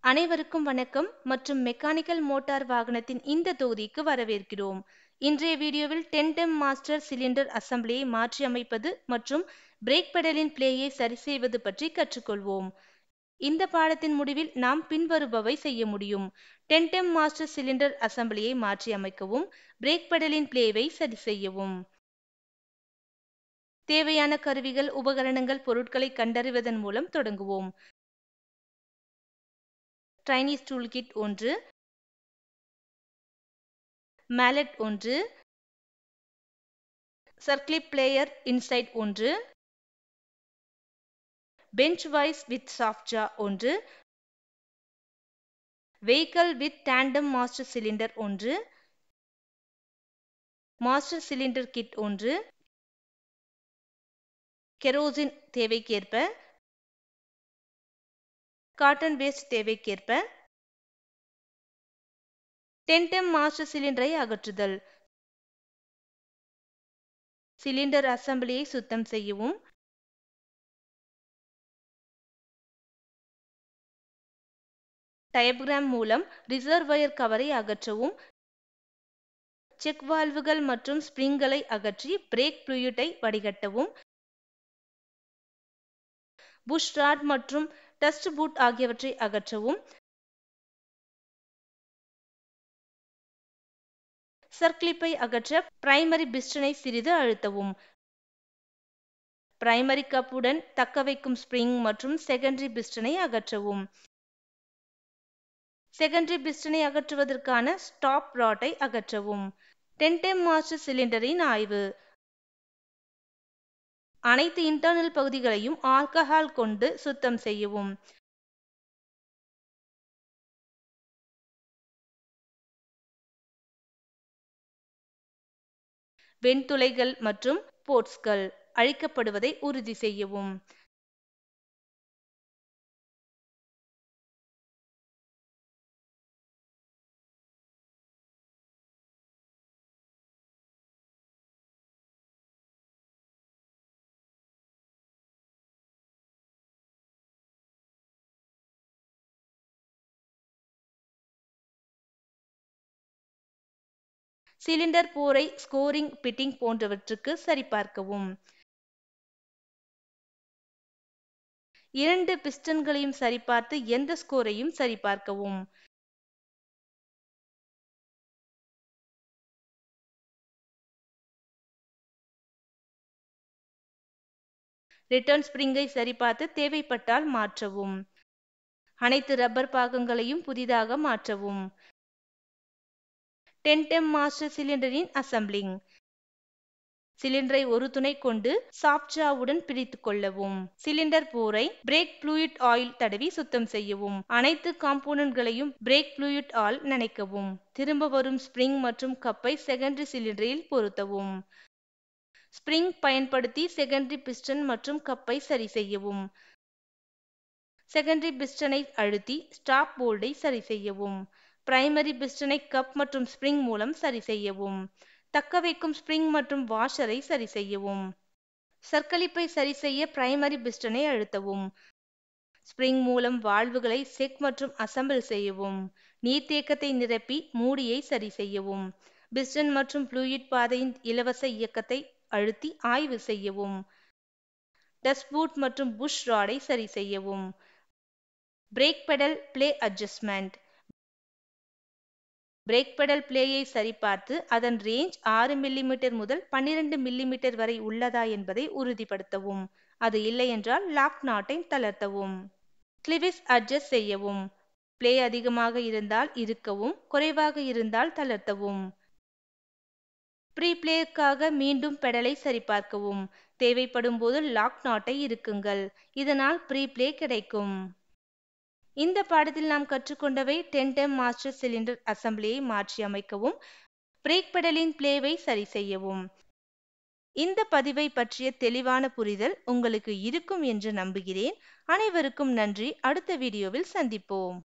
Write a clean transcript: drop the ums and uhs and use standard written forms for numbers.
அனைவருக்கும் வணக்கம் மற்றும் மெக்கானிக்கல் மோட்டார் வாகனத்தின் இந்த தொகுதிக்கு வரவேற்கிறோம். இன்றைய வீடியோவில் டென்டெம் மாஸ்டர் சிலிண்டர் அசம்பிளியை மாற்றி அமைப்பது மற்றும் பிரேக் பெடலின் பிளேயை சரி செய்வது பற்றி கற்றுக்கொள்வோம். இந்த பாடத்தின் முடிவில் நாம் பின்வருபவை செய்ய முடியும். டென்டெம் மாஸ்டர் சிலிண்டர் அசம்பிளியை மாற்றி அமைக்கவும், பிரேக் பெடலின் பிளேவை சரி செய்யவும். தேவையான கருவிகள், உபகரணங்கள், பொருட்களை கண்டறிவதன் மூலம் தொடங்குவோம். Chinese toolkit 1, mallet 1, circlip player inside 1, bench vise with soft jaw 1, vehicle with tandem master cylinder 1, master cylinder kit 1, kerosene தேவைக்கேற்ப, cotton waste தேவைக்கேற்ப, டென்டெம் மாஸ்டர் சிலிண்டரை அகற்றுதல். சிலிண்டர் அசம்பிளியை சுத்தம் செய்யவும், டயபிராம் மூலம் ரிசர்வாயர் கவரை அகற்றவும், செக் வால்வுகள் மற்றும் ஸ்பிரிங்களை அகற்றி பிரேக் ஃப்ளூயிடை வடிகட்டவும், புஷ் ராட் மற்றும் டஸ்ட் பூட் ஆகியவற்றை அகற்றவும், சர்க்ளிப்பை அகற்ற பிரைமரி பிஸ்டனை சிறிது அழுத்தவும். பிரைமரி கப்புடன் தக்கவைக்கும் ஸ்பிரிங் மற்றும் செகண்டரி பிஸ்டனை அகற்றவும். செகண்டரி பிஸ்டனை அகற்றுவதற்கான ஸ்டாப் ராட்டை அகற்றவும். டென்டெம் மாஸ்டர் சிலிண்டரின் ஆய்வு. அனைத்து இன்டர்னல் பகுதிகளையும் ஆல்கஹால் கொண்டு சுத்தம் செய்யவும். வெண்துளைகள் மற்றும் போர்ட்ஸ்கள் அழிக்கப்படுவதை உறுதி செய்யவும். சிலிண்டர் போரை, ஸ்கோரிங், பிட்டிங் போன்றவற்றுக்கு சரிபார்க்கவும். 2 பிஸ்டன்களையும் சரிபார்த்து எந்த ஸ்கோரையும் சரிபார்க்கவும். ரிட்டர்ன் ஸ்பிரிங்கை சரிபார்த்து தேவைப்பட்டால் மாற்றவும். அனைத்து ரப்பர் பாகங்களையும் புதிதாக மாற்றவும். டென்டெம் மாஸ்டர் சிலிண்டரின் அசம்பிளிங். சிலிண்டரை ஒரு துணை கொண்டு சாஃப்ட் ஜாவுடன் பிரித்து கொள்ளவும். சிலிண்டர் போரை பிரேக் ஃப்ளூயிட் ஆயில் தடவி சுத்தம் செய்யவும். அனைத்து காம்போனன்ட்களையும் பிரேக் ஃப்ளூயிட் ஆல் நனைக்கவும். திரும்ப வரும் ஸ்பிரிங் மற்றும் கப்பை செகண்டரி சிலிண்டரில் பொருத்தவும். ஸ்பிரிங் பயன்படுத்தி செகண்டரி பிஸ்டன் மற்றும் கப்பை சரி செய்யவும். செகண்டரி பிஸ்டனை அழுத்தி ஸ்டாப் போல்டை சரி செய்யவும். பிரைமரி பிஸ்டனை கப் மற்றும் ஸ்பிரிங் மூலம் சரி செய்யவும். தக்கவைக்கும் ஸ்பிரிங் மற்றும் வாஷரை சரி செய்யவும். சர்க்ளிப்பை சரி செய்ய பிரைமரி பிஸ்டனை அழுத்தவும். ஸ்பிரிங் மூலம் வால்வுகளை செக் மற்றும் அசெம்பிள் செய்யவும். நீர்த்தேக்கத்தை நிரப்பி மூடியை சரி செய்யவும். பிஸ்டன் மற்றும் ஃப்ளூயிட் பாதையின் இலவச இயக்கத்தை அழுத்தி ஆய்வு செய்யவும். டஸ்ட் பூட் மற்றும் புஷ் ராடை சரி செய்யவும். Brake pedal play adjustment. Brake pedal பிளேயை சரிபார்த்து அதன் ரேஞ்ச் 6 மிமீ முதல் 12 மிமீ வரை உள்ளதா என்பதை உறுதிப்படுத்தவும். அது இல்லை என்றால் லாக் நாட்டை தளர்த்தவும். கிளிவிஸ் அட்ஜஸ்ட் செய்யவும். பிளே அதிகமாக இருந்தால் இறுக்கவும், குறைவாக இருந்தால் தளர்த்தவும். ப்ரீ பிளேக்காக மீண்டும் பெடலை சரிபார்க்கவும். தேவைப்படும் போது லாக் நாட்டை இறுக்குங்கள். இதனால் ப்ரீ பிளே கிடைக்கும். இந்த பாடத்தில் நாம் கற்றுக்கொண்டவை டென்டெம் மாஸ்டர் சிலிண்டர் அசம்பிளியை மாற்றி அமைக்கவும், பிரேக் பெடலின் பிளேவை சரி செய்யவும். இந்த பதிவை பற்றிய தெளிவான புரிதல் உங்களுக்கு இருக்கும் என்று நம்புகிறேன். அனைவருக்கும் நன்றி. அடுத்த வீடியோவில் சந்திப்போம்.